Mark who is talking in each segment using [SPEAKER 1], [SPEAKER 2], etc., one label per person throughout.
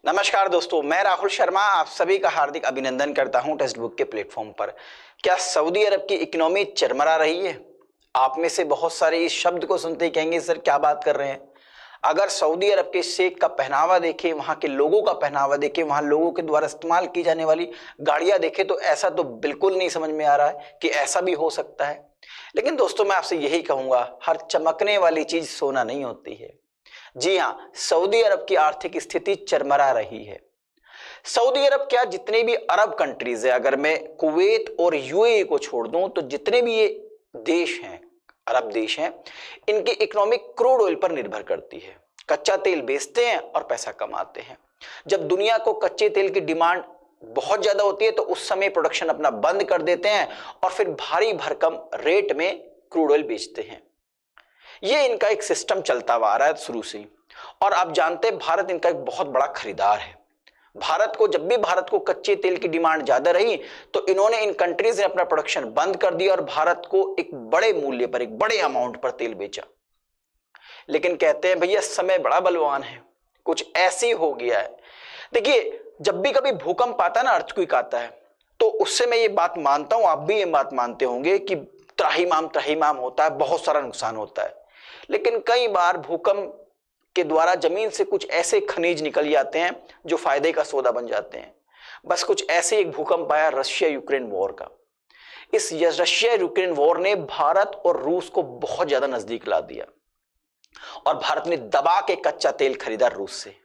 [SPEAKER 1] नमस्कार दोस्तों, मैं राहुल शर्मा आप सभी का हार्दिक अभिनंदन करता हूं टेक्स्ट बुक के प्लेटफॉर्म पर। क्या सऊदी अरब की इकोनॉमी चरमरा रही है? आप में से बहुत सारे इस शब्द को सुनते ही कहेंगे सर क्या बात कर रहे हैं। अगर सऊदी अरब के शेख का पहनावा देखें, वहां के लोगों का पहनावा देखें, वहां लोगों के द्वारा इस्तेमाल की जाने वाली गाड़ियां देखें, तो ऐसा तो बिल्कुल नहीं समझ में आ रहा है कि ऐसा भी हो सकता है। लेकिन दोस्तों, मैं आपसे यही कहूंगा, हर चमकने वाली चीज सोना नहीं होती है। जी हां, सऊदी अरब की आर्थिक स्थिति चरमरा रही है। सऊदी अरब क्या, जितने भी अरब कंट्रीज है, अगर मैं कुवैत और यूएई को छोड़ दूं तो जितने भी ये देश हैं, अरब देश हैं, इनकी इकोनॉमिक क्रूड ऑयल पर निर्भर करती है। कच्चा तेल बेचते हैं और पैसा कमाते हैं। जब दुनिया को कच्चे तेल की डिमांड बहुत ज्यादा होती है तो उस समय प्रोडक्शन अपना बंद कर देते हैं और फिर भारी भरकम रेट में क्रूड ऑयल बेचते हैं। ये इनका एक सिस्टम चलता हुआ आ रहा है शुरू से ही। और आप जानते हैं, भारत इनका एक बहुत बड़ा खरीदार है। भारत को, जब भी भारत को कच्चे तेल की डिमांड ज्यादा रही तो इन्होंने, इन कंट्रीज ने अपना प्रोडक्शन बंद कर दिया और भारत को एक बड़े मूल्य पर, एक बड़े अमाउंट पर तेल बेचा। लेकिन कहते हैं भैया समय बड़ा बलवान है, कुछ ऐसी हो गया है। देखिए, जब भी कभी भूकंप आता है ना, अर्थक्वेक आता है, तो उससे मैं ये बात मानता हूं, आप भी ये बात मानते होंगे कि त्राहिमाम त्राहिमाम होता है, बहुत सारा नुकसान होता है। लेकिन कई बार भूकंप के द्वारा जमीन से कुछ ऐसे खनिज निकल जाते हैं जो फायदे का सौदा बन जाते हैं। बस कुछ ऐसे एक भूकंप आया रशिया यूक्रेन वॉर का। इस रशिया यूक्रेन वॉर ने भारत और रूस को बहुत ज्यादा नजदीक ला दिया और भारत ने दबा के कच्चा तेल खरीदा रूस से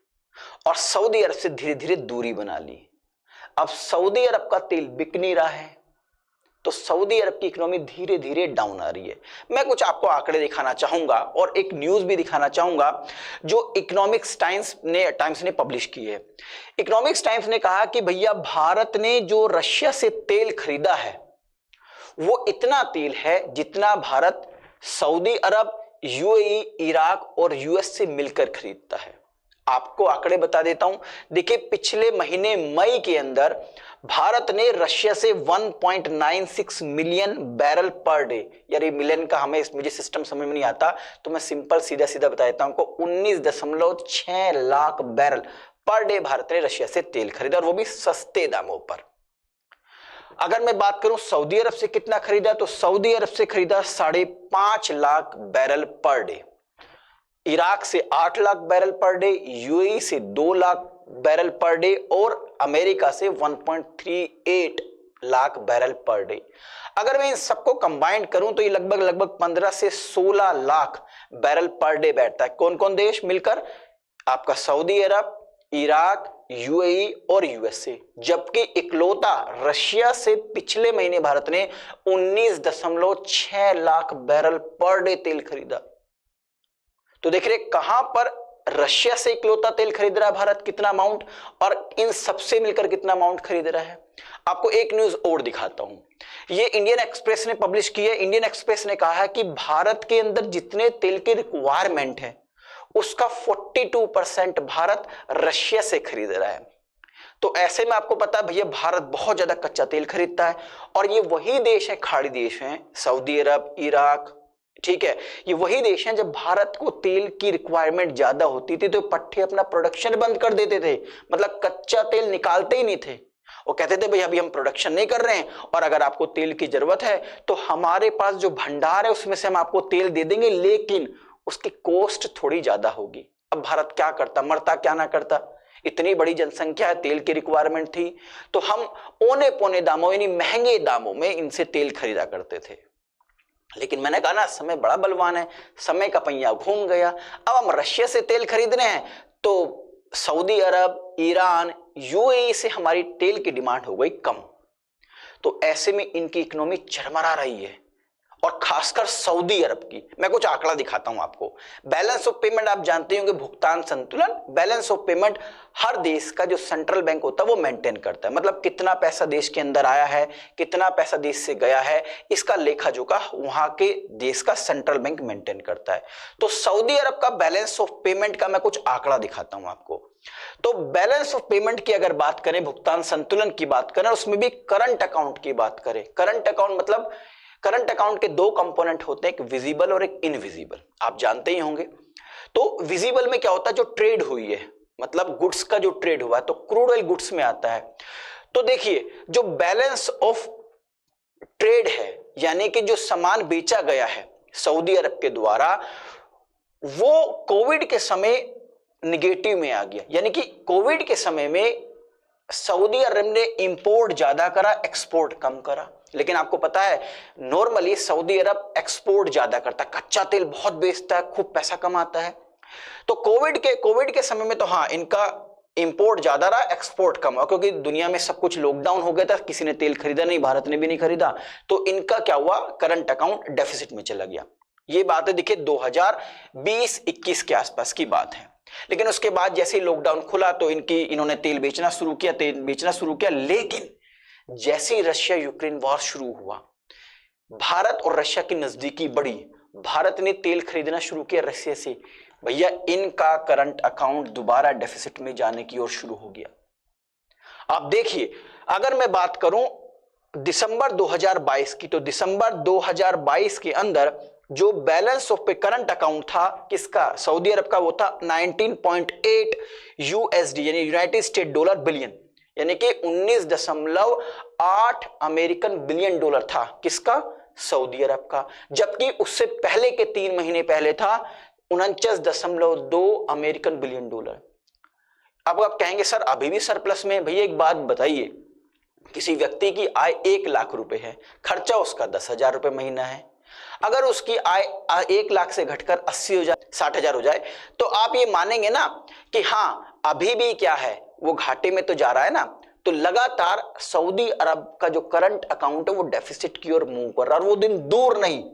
[SPEAKER 1] और सऊदी अरब से धीरे धीरे दूरी बना ली। अब सऊदी अरब का तेल बिक नहीं रहा है तो सऊदी अरब की इकोनॉमी धीरे धीरे डाउन आ रही है। मैं कुछ आपको आंकड़े दिखाना चाहूंगा और एक न्यूज भी दिखाना चाहूंगा जो इकोनॉमिक्स टाइम्स ने पब्लिश की है। इकोनॉमिक्स टाइम्स ने कहा कि भैया, भारत ने जो रशिया से तेल खरीदा है वो इतना तेल है जितना भारत सऊदी अरब, यूएई, इराक और यूएस से मिलकर खरीदता है। आपको आंकड़े बता देता हूं। देखिए, पिछले महीने मई के अंदर भारत ने रशिया से 1.96 मिलियन बैरल पर डे, यार ये मिलियन का मुझे सिस्टम समझ में नहीं आता, तो मैं सिंपल सीधा सीधा बता देता हूं को 19.6 lakh barrel per day Bharat ने रशिया से तेल खरीदा, और वो भी सस्ते दामों पर। अगर मैं बात करूं सऊदी अरब से कितना खरीदा, तो सऊदी अरब से खरीदा 5.5 lakh barrel per day, Iraq से 8 lakh barrel per day, UAE से 2 लाख बैरल पर डे और अमेरिका से 1.38 लाख बैरल पर डे। अगर मैं इन सबको कंबाइंड करूं तो ये लगभग 15 से 16 लाख बैरल पर डे बैठता है। कौन कौन देश मिलकर? आपका सऊदी अरब, इराक, यूएई और यूएसए। जबकि इकलौता रशिया से पिछले महीने भारत ने 19.6 लाख बैरल पर डे तेल खरीदा। तो देख रहे कहां पर रशिया से इकलौता तेल खरीद रहा है भारत, कितना अमाउंट, और इन सबसे मिलकर कितना अमाउंट खरीद रहा है। आपको एक न्यूज और दिखाता हूं, ये इंडियन एक्सप्रेस ने पब्लिश की है। इंडियन एक्सप्रेस ने कहा है कि भारत के अंदर जितने तेल की रिक्वायरमेंट है उसका 42% भारत रशिया से खरीद रहा है। तो ऐसे में आपको पता है भैया, भारत बहुत ज्यादा कच्चा तेल खरीदता है और ये वही देश है, खाड़ी देश है, सऊदी अरब, इराक, ठीक है, ये वही देश हैं जब भारत को तेल की रिक्वायरमेंट ज्यादा होती थी तो पट्टे अपना प्रोडक्शन बंद कर देते थे, मतलब कच्चा तेल निकालते ही नहीं थे। वो कहते थे भाई अभी हम प्रोडक्शन नहीं कर रहे हैं और अगर आपको तेल की जरूरत है तो हमारे पास जो भंडार है उसमें से हम आपको तेल दे देंगे, लेकिन उसकी कॉस्ट थोड़ी ज्यादा होगी। अब भारत क्या करता, मरता क्या ना करता, इतनी बड़ी जनसंख्या है, तेल की रिक्वायरमेंट थी, तो हम औने पौने दामों यानी महंगे दामों में इनसे तेल खरीदा करते थे। लेकिन मैंने कहा ना, समय बड़ा बलवान है, समय का पहिया घूम गया। अब हम रशिया से तेल खरीद रहे हैं तो सऊदी अरब, ईरान, यूएई से हमारी तेल की डिमांड हो गई कम। तो ऐसे में इनकी इकोनॉमी चरमरा रही है और खासकर सऊदी अरब की। मैं कुछ आंकड़ा दिखाता हूं आपको। बैलेंस ऑफ पेमेंट आप जानते होंगे, भुगतान संतुलन। बैलेंस ऑफ पेमेंट हर देश का जो सेंट्रल बैंक होता है वो मेंटेन करता है, मतलब कितना पैसा देश के अंदर आया है, कितना पैसा देश से गया है, इसका लेखा जोखा वहां के देश का सेंट्रल बैंक मेंटेन करता है। तो सऊदी अरब का बैलेंस ऑफ पेमेंट का मैं कुछ आंकड़ा दिखाता हूं आपको। तो बैलेंस ऑफ पेमेंट की अगर बात करें, भुगतान संतुलन की बात करें, उसमें भी करंट अकाउंट की बात करें। करंट अकाउंट मतलब, करंट अकाउंट के दो कंपोनेंट होते हैं, एक विजिबल और एक इनविजिबल, आप जानते ही होंगे। तो विजिबल में क्या होता है, जो ट्रेड हुई है मतलब गुड्स का जो ट्रेड हुआ है, तो क्रूड ऑयल गुड्स में आता है। तो देखिए जो बैलेंस ऑफ ट्रेड है, यानी कि जो सामान बेचा गया है सऊदी अरब के द्वारा, वो कोविड के समय निगेटिव में आ गया। यानी कि कोविड के समय में सऊदी अरब ने इंपोर्ट ज्यादा करा, एक्सपोर्ट कम करा। लेकिन आपको पता है नॉर्मली सऊदी अरब एक्सपोर्ट ज्यादा करता है, कच्चा तेल बहुत बेचता है, खूब पैसा कमाता है। तो कोविड के समय में तो हाँ इनका इंपोर्ट ज्यादा रहा, एक्सपोर्ट कम हुआ, क्योंकि दुनिया में सब कुछ लॉकडाउन हो गया था, किसी ने तेल खरीदा नहीं, भारत ने भी नहीं खरीदा, तो इनका क्या हुआ, करंट अकाउंट डेफिसिट में चला गया। ये बातें देखिए 2020-21 के आसपास की बात है। लेकिन उसके बाद जैसे ही लॉकडाउन खुला तो इन्होंने तेल बेचना शुरू किया। लेकिन जैसे ही रशिया यूक्रेन वॉर शुरू हुआ, भारत और रशिया की नजदीकी बढ़ी, भारत ने तेल खरीदना शुरू किया रशिया से, भैया इनका करंट अकाउंट दोबारा डेफिसिट में जाने की ओर शुरू हो गया। आप देखिए अगर मैं बात करूं दिसंबर 2022 की, तो दिसंबर 2022 के अंदर जो बैलेंस ऑफ पे करंट अकाउंट था किसका, सऊदी अरब का, वो था 19.8 यूएसडी यानी यूनाइटेड स्टेट डॉलर बिलियन, यानी कि 19.8 अमेरिकन बिलियन डॉलर था किसका, सऊदी अरब का। जबकि उससे पहले के 3 महीने पहले था 49.2 अमेरिकन बिलियन डॉलर। अब आप कहेंगे सर अभी भी सरप्लस में। भैया एक बात बताइए, किसी व्यक्ति की आय 1 लाख रुपए है, खर्चा उसका 10,000 रुपए महीना है, अगर उसकी आय 1 लाख से घटकर 60,000 हो जाए, तो आप ये मानेंगे ना कि हाँ अभी भी क्या है, वो घाटे में तो जा रहा है ना। तो लगातार सऊदी अरब का जो करंट अकाउंट है वो डेफिसिट की ओर मूव कर रहा है, और वो दिन दूर नहीं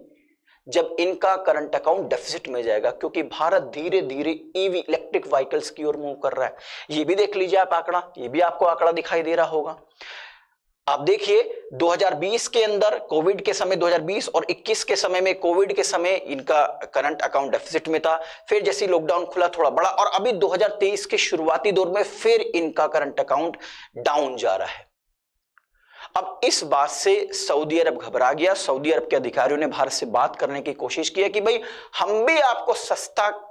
[SPEAKER 1] जब इनका करंट अकाउंट डेफिसिट में जाएगा, क्योंकि भारत धीरे धीरे ईवी इलेक्ट्रिक व्हीकल्स की ओर मूव कर रहा है। ये भी देख लीजिए आप आंकड़ा, ये भी आपको आंकड़ा दिखाई दे रहा होगा। आप देखिए 2020 के अंदर कोविड के समय, 2020 और 21 के समय में, कोविड के समय इनका करंट अकाउंट डेफिसिट में था, फिर जैसे लॉकडाउन खुला थोड़ा बड़ा, और अभी 2023 के शुरुआती दौर में फिर इनका करंट अकाउंट डाउन जा रहा है। अब इस बात से सऊदी अरब घबरा गया। सऊदी अरब के अधिकारियों ने भारत से बात करने की कोशिश की है कि भाई हम भी आपको सस्ता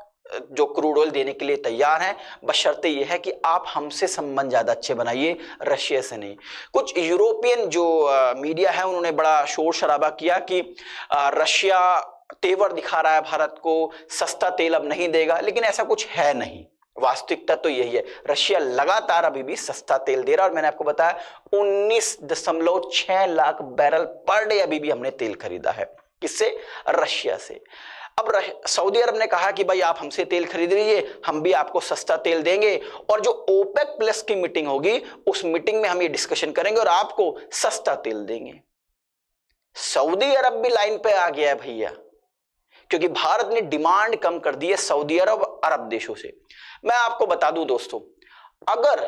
[SPEAKER 1] जो क्रूड ऑयल देने के लिए तैयार हैं, बशर्ते यह है कि आप हमसे संबंध ज्यादा अच्छे बनाइए, रशिया से नहीं। कुछ यूरोपियन जो मीडिया है उन्होंने बड़ा शोर शराबा किया कि रशिया तेवर दिखा रहा है भारत को, सस्ता तेल अब नहीं देगा, लेकिन ऐसा कुछ है नहीं। वास्तविकता तो यही है, रशिया लगातार अभी भी सस्ता तेल दे रहा है, और मैंने आपको बताया 19.6 लाख बैरल पर डे अभी भी हमने तेल खरीदा है। किससे, रशिया से। अब सऊदी अरब ने कहा कि भाई आप हमसे तेल खरीद लीजिए, हम भी आपको सस्ता तेल देंगे, और जो ओपेक प्लस की मीटिंग होगी उस मीटिंग में हम ये डिस्कशन करेंगे और आपको सस्ता तेल देंगे। सऊदी अरब भी लाइन पे आ गया है भैया, क्योंकि भारत ने डिमांड कम कर दी है सऊदी अरब, अरब देशों से। मैं आपको बता दूं दोस्तों, अगर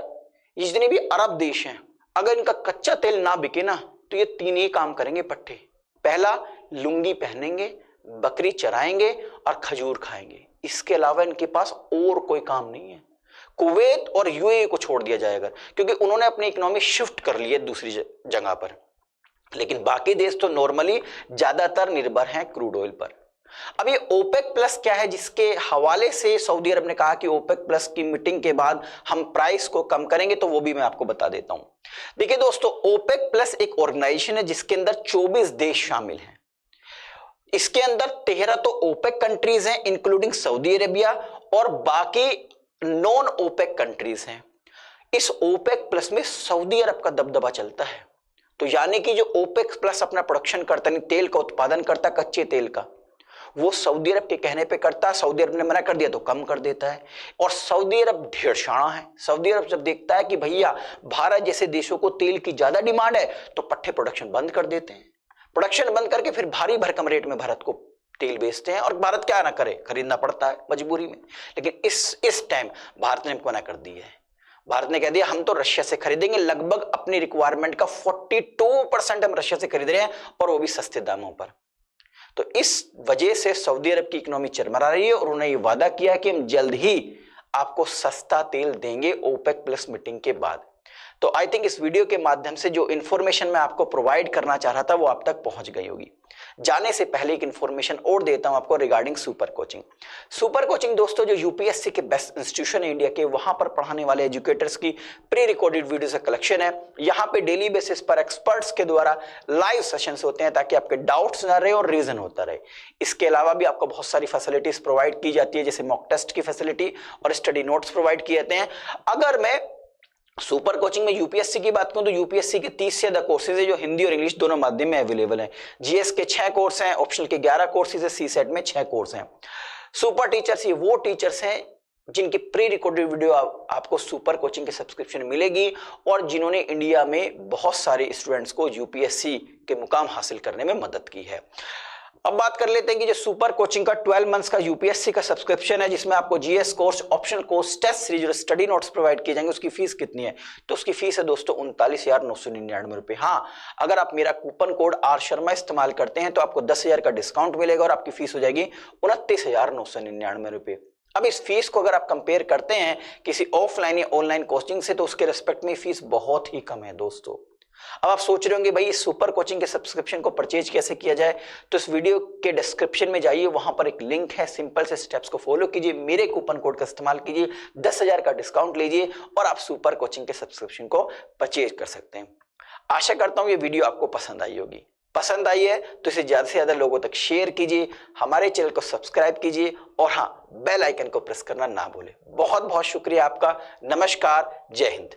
[SPEAKER 1] ये जितने भी अरब देश हैं, अगर इनका कच्चा तेल ना बिके ना, तो ये 3 ही काम करेंगे पट्टे। पहला, लुंगी पहनेंगे, बकरी चराएंगे और खजूर खाएंगे। इसके अलावा इनके पास और कोई काम नहीं है। कुवैत और यूएई को छोड़ दिया जाएगा, क्योंकि उन्होंने अपनी इकोनॉमी शिफ्ट कर ली है दूसरी जगह पर, लेकिन बाकी देश तो नॉर्मली ज्यादातर निर्भर हैं क्रूड ऑयल पर। अब ये ओपेक प्लस क्या है, जिसके हवाले से सऊदी अरब ने कहा कि ओपेक प्लस की मीटिंग के बाद हम प्राइस को कम करेंगे, तो वो भी मैं आपको बता देता हूं। देखिए दोस्तों, ओपेक प्लस एक ऑर्गेनाइजेशन है जिसके अंदर 24 देश शामिल हैं। इसके अंदर 13 तो ओपेक कंट्रीज हैं इंक्लूडिंग सऊदी अरेबिया, और बाकी नॉन ओपेक कंट्रीज हैं। इस ओपेक प्लस में सऊदी अरब का दबदबा चलता है। तो यानी कि जो ओपेक प्लस अपना प्रोडक्शन करता है, तेल का उत्पादन करता है, कच्चे तेल का, वो सऊदी अरब के कहने पे करता है। सऊदी अरब ने मना कर दिया तो कम कर देता है। और सऊदी अरब ढेरशाणा है। सऊदी अरब जब देखता है कि भैया भारत जैसे देशों को तेल की ज्यादा डिमांड है, तो पट्टे प्रोडक्शन बंद कर देते हैं। प्रोडक्शन बंद करके फिर भारी भरकम रेट में भारत को तेल बेचते हैं, और भारत क्या ना करे, खरीदना पड़ता है मजबूरी में। लेकिन इस टाइम भारत ने मना कर दी है। भारत ने कह दिया हम तो रशिया से खरीदेंगे, लगभग अपनी रिक्वायरमेंट का 42% हम रशिया से खरीद रहे हैं, और वो भी सस्ते दामों पर। तो इस वजह से सऊदी अरब की इकोनॉमी चरमरा रही है, और उन्होंने ये वादा किया कि हम जल्द ही आपको सस्ता तेल देंगे ओपेक प्लस मीटिंग के बाद। तो आई थिंक इस वीडियो के माध्यम से जो इन्फॉर्मेशन मैं आपको प्रोवाइड करना चाह रहा था वो आप तक पहुंच गई होगी। जाने से पहले एक इन्फॉर्मेशन और देता हूं आपको regarding super coaching. Super coaching दोस्तों जो यूपीएससी के बेस्ट इंस्टीट्यूशन है इंडिया के, वहां पर पढ़ाने वाले एजुकेटर्स की प्री रिकॉर्डेड वीडियो का कलेक्शन है। यहां पे डेली बेसिस पर एक्सपर्ट्स के द्वारा लाइव सेशंस होते हैं ताकि आपके डाउट्स ना रहे और रीजन होता रहे। इसके अलावा भी आपको बहुत सारी फैसिलिटीज प्रोवाइड की जाती है, जैसे मॉक टेस्ट की फैसिलिटी और स्टडी नोट्स प्रोवाइड किए जाते हैं। अगर मैं सुपर कोचिंग में यूपीएससी की बात करूं तो यूपीएससी के 30 से ज्यादा कोर्सेज है जो हिंदी और इंग्लिश दोनों माध्यम में अवेलेबल हैं। जीएस के 6 कोर्स हैं, ऑप्शनल के 11 कोर्सेज है, सीसेट में 6 कोर्स हैं। सुपर टीचर्स ये वो टीचर्स हैं जिनकी प्री रिकॉर्डेड वीडियो आपको सुपर कोचिंग के सब्सक्रिप्शन मिलेगी और जिन्होंने इंडिया में बहुत सारे स्टूडेंट्स को यूपीएससी के मुकाम हासिल करने में मदद की है। अब बात कर लेते हैं कि जो सुपर कोचिंग का 12 मंथ्स का यूपीएससी का सब्सक्रिप्शन है, जिसमें आपको GS course, optional course, test series और स्टडी नोट्स प्रोवाइड किए जाएंगे, उसकी फीस कितनी है? तो उसकी फीस है दोस्तों 39,999 रुपए। हाँ, अगर आप मेरा कूपन कोड आर शर्मा इस्तेमाल करते हैं तो आपको 10,000 का डिस्काउंट मिलेगा और आपकी फीस हो जाएगी 29,999 रुपए। अब इस फीस को अगर आप कंपेयर करते हैं किसी ऑफलाइन या ऑनलाइन कोचिंग से तो उसके रिस्पेक्ट में फीस बहुत ही कम है दोस्तों। अब आप सोच रहे होंगे भाई इस सुपर कोचिंग के सब्सक्रिप्शन को परचेज कैसे किया जाए, तो इस वीडियो के डिस्क्रिप्शन में जाइए, वहां पर एक लिंक है, सिंपल से स्टेप्स को फॉलो कीजिए, मेरे कूपन कोड का इस्तेमाल कीजिए, 10,000 का डिस्काउंट लीजिए और आप सुपर कोचिंग के सब्सक्रिप्शन को परचेज कर सकते हैं। आशा करता हूं ये वीडियो आपको पसंद आई होगी। पसंद आई है तो इसे ज्यादा से ज्यादा लोगों तक शेयर कीजिए, हमारे चैनल को सब्सक्राइब कीजिए और हाँ, बेल आइकन को प्रेस करना ना भूलें। बहुत बहुत शुक्रिया आपका। नमस्कार, जय हिंद।